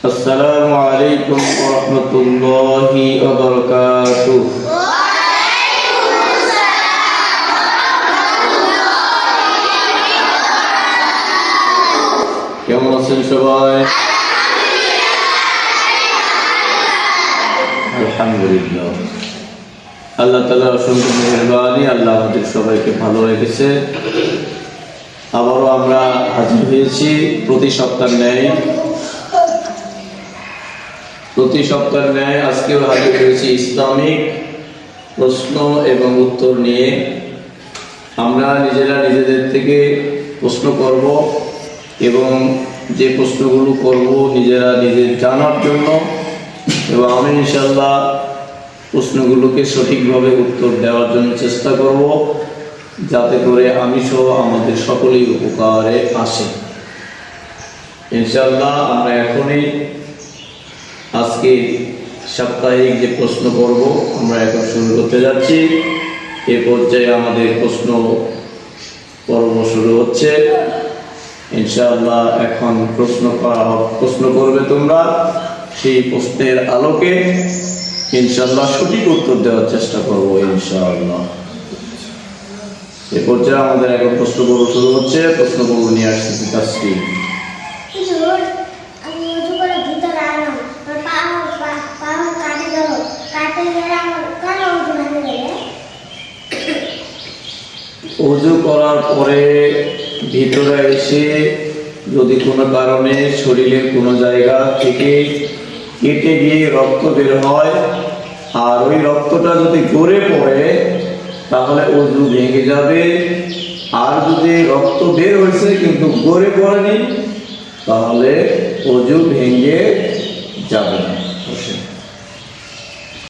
আসসালামু আলাইকুম ওয়া রাহমাতুল্লাহি ওয়া বারাকাতুহু। কেমন আছেন সবাই? আলহামদুলিল্লাহ। আল্লাহ তাআলা অসংখ্য মেহেরবানি, আল্লাহ আমাদের সবাইকে ভালো রেখেছে। আবারও আমরা হাজির হয়েছি প্রতি সপ্তাহের ন্যায় আজকেও হাজির হয়েছি ইসলামিক প্রশ্ন এবং উত্তর নিয়ে। আমরা নিজেরা নিজেদের থেকে প্রশ্ন করব এবং যে প্রশ্নগুলো করব নিজেরা নিজের জানার জন্য, এবং আমি ইনশাআল্লাহ প্রশ্নগুলোকে সঠিকভাবে উত্তর দেওয়ার জন্য চেষ্টা করব, যাতে করে আমি সহ আমাদের সকলেই উপকারে আসে ইনশাআল্লাহ। আমরা এখনই আজকে সাপ্তাহিক যে প্রশ্ন করব আমরা এখন শুরু করতে যাচ্ছি। এ পর্যায়ে আমাদের প্রশ্ন পর্ব শুরু হচ্ছে ইনশাআল্লাহ। এখন প্রশ্ন করবে তোমরা, সেই প্রশ্নের আলোকে ইনশাআল্লাহ সঠিক উত্তর দেওয়ার চেষ্টা করব ইনশাআল্লাহ। এ পর্যায়ে আমাদের এখন প্রশ্ন পর্ব শুরু হচ্ছে। প্রশ্ন পর্ব নিয়ে আসছি তাসকি। ওযু করার পরে ভিতরে এসে যদি কোনো কারণে শরীরের কোনো জায়গা থেকে কেটে গিয়ে রক্ত বের হয়, আর ওই রক্তটা যদি গড়ে পড়ে তাহলে ওযু ভেঙে যাবে। আর যদি রক্ত বের হয়েছে কিন্তু গড়ে পড়েনি তাহলে ওযু ভেঙে যাবে না।